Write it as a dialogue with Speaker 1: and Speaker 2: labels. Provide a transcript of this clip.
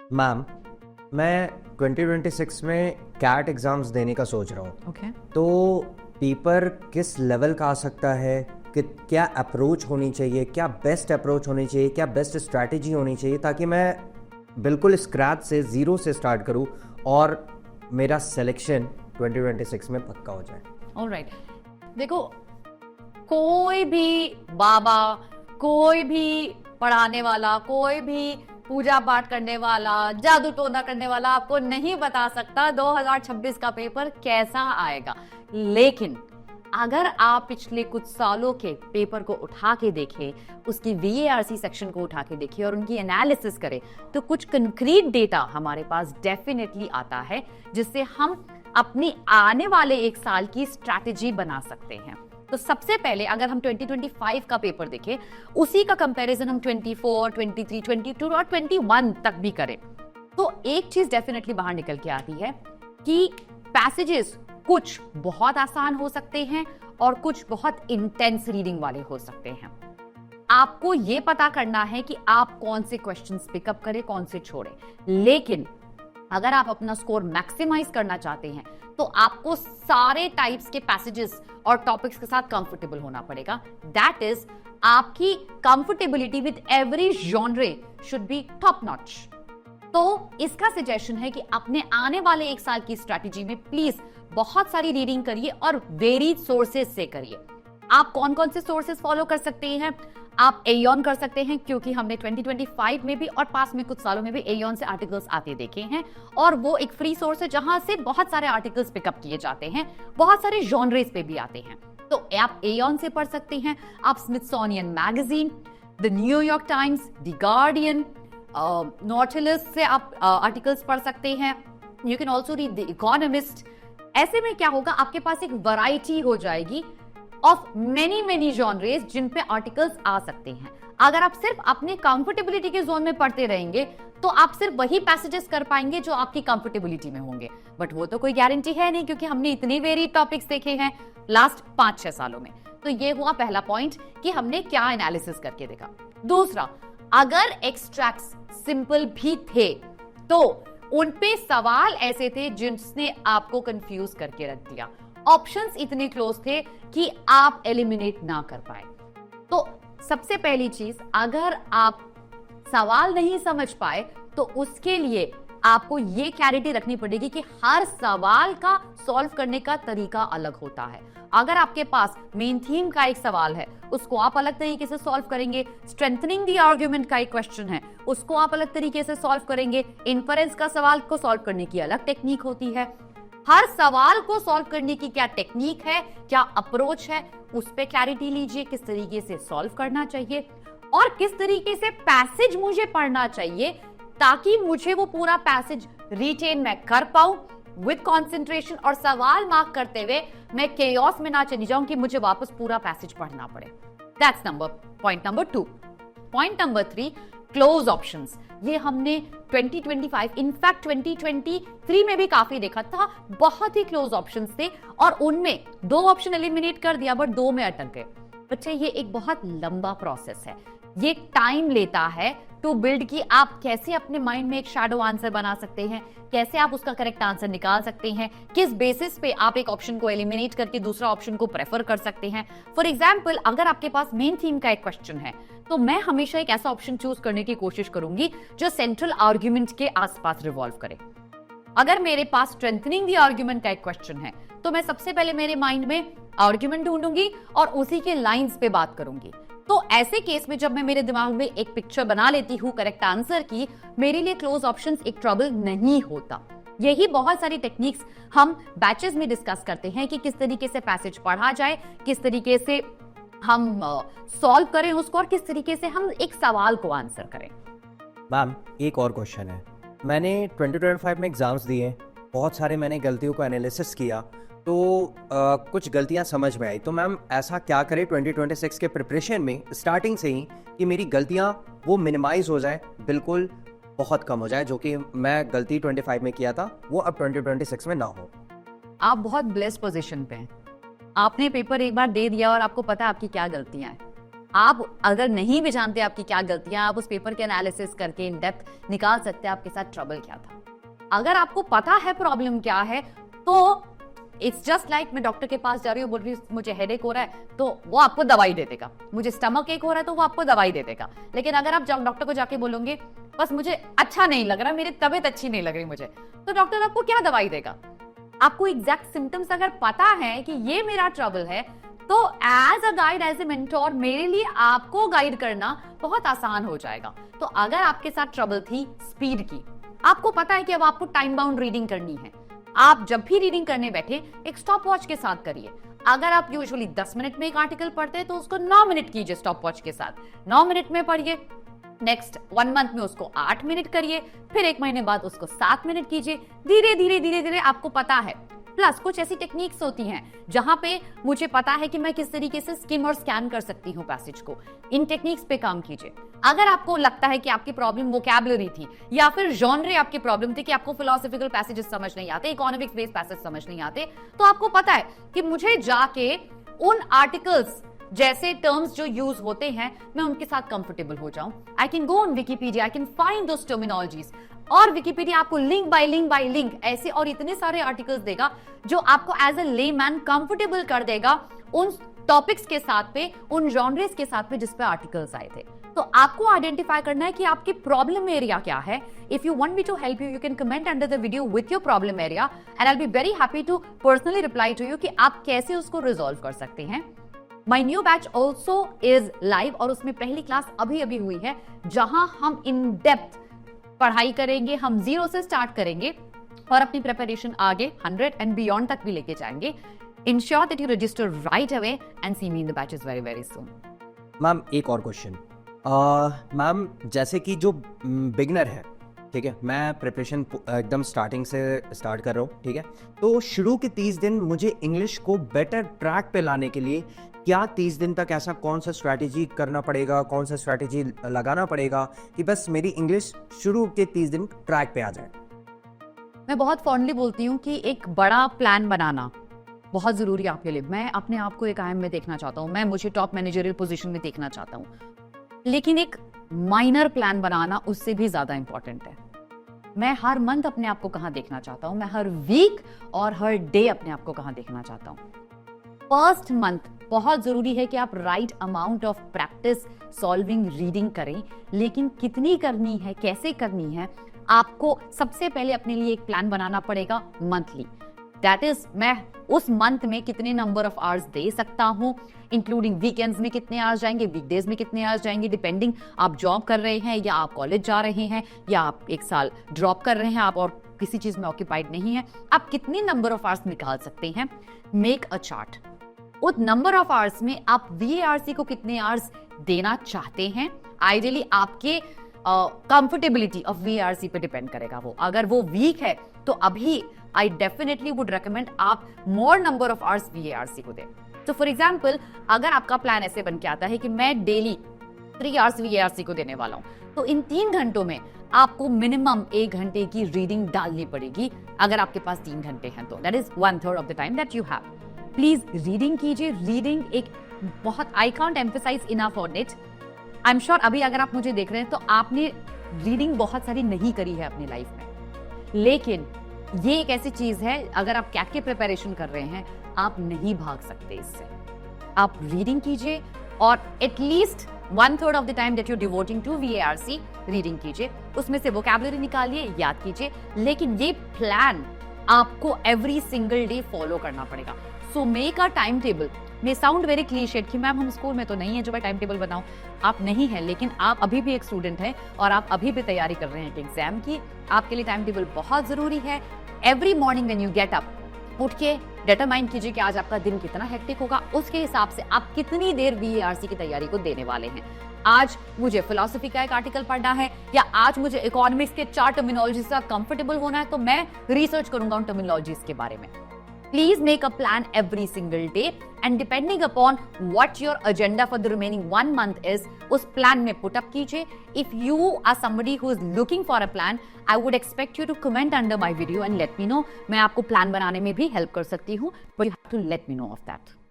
Speaker 1: Ma'am, मैं 2026 में cat exams देने का सोच रहा हूँ।
Speaker 2: ओके
Speaker 1: तो पेपर किस लेवल का आ सकता है, कि क्या अप्रोच होनी चाहिए, क्या बेस्ट अप्रोच होनी चाहिए, क्या बेस्ट स्ट्रैटेजी होनी चाहिए, ताकि मैं बिल्कुल स्क्रैच से, ज़ीरो से स्टार्ट करूँ और मेरा सिलेक्शन 2026 में पक्का हो जाए।
Speaker 2: ऑलराइट। देखो, कोई भी बाबा, कोई भी पढ़ाने वाला, कोई भी पूजा पाठ करने वाला, जादू टोना करने वाला आपको नहीं बता सकता 2026 का पेपर कैसा आएगा। लेकिन अगर आप पिछले कुछ सालों के पेपर को उठा के देखें, उसकी VARC सेक्शन को उठा के देखें और उनकी एनालिसिस करें, तो कुछ कंक्रीट डेटा हमारे पास डेफिनेटली आता है, जिससे हम अपनी आने वाले एक साल की स्ट्रैटेजी बना सकते हैं। तो सबसे पहले अगर हम 2025 का पेपर देखें, उसी का कंपैरिजन हम 24, 23, 22 और 21 तक भी करें, तो एक चीज डेफिनेटली बाहर निकल के आती है कि पैसेजेस कुछ बहुत आसान हो सकते हैं और कुछ बहुत इंटेंस रीडिंग वाले हो सकते हैं। आपको यह पता करना है कि आप कौन से क्वेश्चंस पिकअप करें, कौन से छोड़ें। लेकिन अगर आप अपना स्कोर मैक्सिमाइज करना चाहते हैं, तो आपको सारे टाइप्स के पैसेजेस और टॉपिक्स के साथ कंफर्टेबल होना पड़ेगा। दैट इज, आपकी comfortability with every genre should be top notch. तो इसका सजेशन है कि अपने आने वाले एक साल की स्ट्रैटेजी में प्लीज बहुत सारी रीडिंग करिए और वेरीड सोर्सेज से करिए। आप कौन कौन से सोर्सेज फॉलो कर सकते हैं? आप एयन कर सकते हैं, क्योंकि हमने 2025 में भी और पास में कुछ सालों में भी एयन से आर्टिकल्स आते देखे हैं, और वो एक फ्री सोर्स है जहां से बहुत सारे आर्टिकल्स पिकअप किए जाते हैं, बहुत सारे जॉनरेस पे भी आते हैं। तो आप एयन से पढ़ सकते हैं, आप Smithsonian magazine, the New York times, the guardian, Nautilus से आप आर्टिकल्स पढ़ सकते हैं। You can also read the economist. ऐसे में क्या होगा, आपके पास एक वैरायटी हो जाएगी ऑफ मेनी जॉनरेस जिन पे आर्टिकल्स आ सकते हैं। अगर आप सिर्फ अपने कंफर्टेबिलिटी के जोन में पढ़ते रहेंगे, तो आप सिर्फ वही पैसेजेस कर पाएंगे जो आपकी कंफर्टेबिलिटी में होंगे, बट वो तो कोई गारंटी है नहीं, क्योंकि हमने इतने वेरी टॉपिक्स देखे हैं लास्ट 5-6 सालों में। तो ये हुआ पहला पॉइंट कि हमने क्या एनालिसिस करके देखा। दूसरा, अगर एक्सट्रैक्ट्स सिंपल भी थे, तो उन पे सवाल ऐसे थे जिसने आपको कंफ्यूज करके रख दिया। ऑप्शंस इतने क्लोज थे कि आप एलिमिनेट ना कर पाए। तो सबसे पहली चीज, अगर आप सवाल नहीं समझ पाए, तो उसके लिए आपको ये क्लैरिटी रखनी पड़ेगी कि हर सवाल का सॉल्व करने का तरीका अलग होता है। अगर आपके पास मेन थीम का एक सवाल है, उसको आप अलग तरीके से सॉल्व करेंगे। स्ट्रेंथनिंग द आर्गुमेंट का एक क्वेश्चन है, उसको आप अलग तरीके से सॉल्व करेंगे। इन्फरेंस का सवाल को सॉल्व करने की अलग टेक्निक होती है। हर सवाल को सॉल्व करने की क्या टेक्निक है, क्या अप्रोच है, उस पे क्लैरिटी लीजिए। किस तरीके से सॉल्व करना चाहिए और किस तरीके से पैसेज मुझे पढ़ना चाहिए, ताकि मुझे वो पूरा पैसेज रिटेन मैं कर पाऊं विद कंसंट्रेशन, और सवाल मार्क करते हुए मैं केओस में ना चली जाऊं कि मुझे वापस पूरा पैसेज पढ़ना पड़े। That's point number 2। Point number 3, close options. ये हमने 2025, इनफैक्ट 2023 में भी काफी देखा था। बहुत ही क्लोज ऑप्शंस थे और उनमें 2 ऑप्शन एलिमिनेट कर दिया, बट 2 में अटक गए। बच्चे, ये एक बहुत लंबा प्रोसेस है, ये टाइम लेता है टू बिल्ड कि आप कैसे अपने माइंड में एक शैडो आंसर बना सकते हैं, कैसे आप उसका करेक्ट आंसर निकाल सकते हैं, किस बेसिस पे आप एक ऑप्शन को एलिमिनेट करके दूसरा ऑप्शन को प्रेफर कर सकते हैं। फॉर एग्जाम्पल, अगर आपके पास मेन थीम का एक क्वेश्चन है, तो मैं हमेशा एक ऐसा ऑप्शन चूज करने की कोशिश करूंगी जो सेंट्रल आर्ग्यूमेंट के आसपास रिवॉल्व करे। अगर मेरे पास स्ट्रेंथनिंग द आर्ग्यूमेंट का एक क्वेश्चन है, तो मैं सबसे पहले मेरे माइंड में आर्ग्यूमेंट ढूंढूंगी और उसी के लाइंस पे बात करूंगी। तो ऐसे केस में जब मैं मेरे दिमाग में एक पिक्चर बना लेती हूँ करेक्ट आंसर की, मेरे लिए क्लोज ऑप्शंस एक ट्रबल नहीं होता। यही बहुत सारी टेक्निक्स हम बैचेस में डिस्कस करते हैं कि किस तरीके से पैसेज पढ़ा जाए, किस तरीके से हम सॉल्व करें उसको, और किस तरीके से हम एक सवाल को आंसर करें।
Speaker 1: मैम, एक और क्वेश्चन है। मैंने 2025 में एग्ज़ाम्स दिए, बहुत सारे मैंने गलतियों को एनालिसिस किया, तो कुछ गलतियां समझ में आई। तो मैम, ऐसा क्या करें 2026 के प्रिपरेशन में स्टार्टिंग से ही कि मेरी गलतियां वो मिनिमाइज हो जाए, बिल्कुल बहुत कम हो जाए, जो कि मैं गलती 25 में किया था वो अब 2026 में ना हो।
Speaker 2: आप बहुत ब्लेस्ड पोजीशन पे हैं। आपने पेपर एक बार दे दिया और आपको पता है आपकी क्या गलतियां हैं। आप अगर नहीं भी जानते आपकी क्या गलतियां, आप उस पेपर के एनालिसिस करके इन डेप्थ निकाल सकते हैं आपके साथ ट्रबल क्या था। अगर आपको पता है प्रॉब्लम क्या है तो इट्स जस्ट लाइक मैं डॉक्टर के पास जा रही हूँ, बोल रही हूँ मुझे हेडेक हो रहा है तो वो आपको दवाई दे देगा, मुझे स्टमक एक हो रहा है तो वो आपको दवाई दे देगा। लेकिन अगर आप डॉक्टर को जाके बोलोगे बस मुझे अच्छा नहीं लग रहा, मेरी तबीयत अच्छी नहीं लग रही मुझे, तो डॉक्टर आपको क्या दवाई देगा? आपको एग्जैक्ट सिम्टम्स अगर पता है कि ये मेरा ट्रबल है तो as a guide, as a mentor मेरे लिए आपको गाइड करना बहुत आसान हो जाएगा। तो अगर आपके साथ ट्रबल थी स्पीड की, आपको पता है कि अब आपको टाइम बाउंड रीडिंग करनी है, आप जब भी रीडिंग करने बैठे एक स्टॉप वॉच के साथ करिए। अगर आप यूजुअली 10 मिनट में एक आर्टिकल पढ़ते हैं तो उसको 9 मिनट कीजिए स्टॉप वॉच के साथ, 9 मिनट में पढ़िए। नेक्स्ट 1 मंथ में उसको 8 मिनट करिए, फिर 1 महीने बाद उसको 7 मिनट कीजिए। धीरे धीरे धीरे धीरे आपको पता है। प्लस कुछ ऐसी टेक्निक्स होती हैं जहां पे मुझे पता है कि मैं किस तरीके से स्किम और स्कैन कर सकती हूं पैसेज को, इन टेक्निक्स पे काम कीजिए। अगर आपको लगता है कि आपकी प्रॉब्लम वोकैबुलरी थी या फिर जॉनरे आपकी प्रॉब्लम थी कि आपको फिलोसॉफिकल पैसेजेस समझ नहीं आते, इकोनॉमिक्स बेस्ड पैसेज समझ नहीं आते, तो आपको पता है कि मुझे जाके उन आर्टिकल्स जैसे टर्म्स जो यूज होते हैं मैं उनके साथ कंफर्टेबल हो जाऊं। I can go on Wikipedia, I can find those terminologies, और विकिपीडिया आपको link by link by link ऐसे और इतने सारे आर्टिकल्स देगा जो आपको एज अ लेमैन कंफर्टेबल कर देगा उन टॉपिक्स के साथ पे, उन जॉनरेस के साथ पे जिस पे आर्टिकल्स आए थे। तो आपको आइडेंटिफाई करना है कि आपकी प्रॉब्लम एरिया क्या है। If you want me to help you, you can comment under the video with your problem area and I will be very happy to personally reply to you कि आप कैसे उसको रिजॉल्व कर सकते हैं। My new batch also is live और उसमें पहली क्लास अभी अभी हुई है जहां हम इन डेप्थ पढ़ाई करेंगे, हम 0 से स्टार्ट करेंगे और अपनी प्रिपरेशन आगे 100 एंड बियॉन्ड तक भी लेके जाएंगे। Ensure that you register right away and see me in the batches very very soon.
Speaker 1: Ma'am एक और क्वेश्चन, मैम जैसे कि जो बिगनर है, ठीक है, मैं प्रिपरेशन एकदम स्टार्टिंग से स्टार्ट कर रहा हूँ, ठीक है, तो शुरू के 30 दिन मुझे इंग्लिश को बेटर ट्रैक पे लाने के लिए क्या 30 दिन तक ऐसा कौन सा स्ट्रैटेजी करना पड़ेगा, कौन सा स्ट्रैटेजी लगाना पड़ेगा कि बस मेरी इंग्लिश शुरू के 30 दिन ट्रैक पे आ जाए?
Speaker 2: मैं बहुत फॉन्डली बोलती हूँ कि एक बड़ा प्लान बनाना बहुत जरूरी है आपके लिए। मैं अपने आप को एक IIM में देखना चाहता हूँ, मैं मुझे टॉप मैनेजरियल पोजीशन में देखना चाहता हूँ, लेकिन एक माइनर प्लान बनाना उससे भी ज्यादा इंपॉर्टेंट है। मैं हर मंथ अपने आप को कहाँ देखना चाहता हूँ, मैं हर वीक और हर डे अपने आप को कहाँ देखना चाहता हूँ। फर्स्ट मंथ बहुत जरूरी है कि आप right amount of practice solving reading करें, लेकिन कितनी करनी है, कैसे करनी है, आपको सबसे पहले अपने लिए एक प्लान बनाना पड़ेगा मंथली। दैट इज मैं उस मंथ में कितने नंबर ऑफ आवर्स दे सकता हूँ, इंक्लूडिंग वीकेंड्स में कितने आवर्स जाएंगे, वीकडेज में कितने आवर्स जाएंगे, डिपेंडिंग आप जॉब कर रहे हैं या आप कॉलेज जा रहे हैं या आप एक साल ड्रॉप कर रहे हैं, आप और किसी चीज में ऑक्यूपाइड नहीं है, आप कितने नंबर ऑफ आवर्स निकाल सकते हैं। Make a chart. उस नंबर ऑफ आवर्स में आप VARC को कितने आवर्स देना चाहते हैं, आइडियली आपके कंफर्टेबिलिटी ऑफ VARC पे डिपेंड करेगा वो। अगर वो वीक है तो अभी आई डेफिनेटली वुड रेकमेंड आप मोर नंबर ऑफ आवर्स VARC को दें। तो फॉर एग्जाम्पल अगर आपका प्लान ऐसे बन के आता है कि मैं डेली 3 आवर्स VARC को देने वाला हूं, तो इन 3 घंटों में आपको मिनिमम 1 घंटे की रीडिंग डालनी पड़ेगी। अगर आपके पास 3 घंटे हैं तो that is 1/3 of the time that you have. Please reading कीजिए। रीडिंग एक बहुत, I can't emphasise enough on it. I am sure अभी अगर आप मुझे देख रहे हैं तो आपने रीडिंग बहुत सारी नहीं करी है अपनी लाइफ में, लेकिन ये एक ऐसी चीज है अगर आप कैट की प्रिपरेशन कर रहे हैं आप नहीं भाग सकते इससे। आप रीडिंग कीजिए और at least 1/3 of the time that you devoting to VARC reading कीजिए, उसमें से वोकैबुलरी निकालिए, याद कीजिए, लेकिन ये प्लान आपको एवरी सिंगल डे फॉलो करना पड़ेगा। So make a time table. May sound very clichéd कि मैम हम स्कूल में तो नहीं है जो मैं टाइम टेबल बनाऊं, आप नहीं है, लेकिन आप अभी भी एक स्टूडेंट हैं और आप अभी भी तैयारी कर रहे हैं एक एग्जाम की, आपके लिए टाइम टेबल बहुत जरूरी है। Every morning when you get up, उठ के डिटरमाइन कीजिए कि आज आपका दिन कितना हेक्टिक होगा, उसके हिसाब से आप कितनी देर VARC की तैयारी को देने वाले हैं। आज मुझे फिलोसफी का एक आर्टिकल पढ़ना है या आज मुझे इकोनॉमिक्स के 4 टर्मिनोलॉजी से कंफर्टेबल होना है, तो मैं रिसर्च करूंगा उन टर्मिनोलॉजीज के बारे में। Please make a plan every single day and depending upon what your agenda for the remaining 1 month is, उस plan में put up कीजिए। If you are somebody who is looking for a plan, I would expect you to comment under my video and let me know. मैं आपको plan बनाने में भी help कर सकती हूँ, but you have to let me know of that.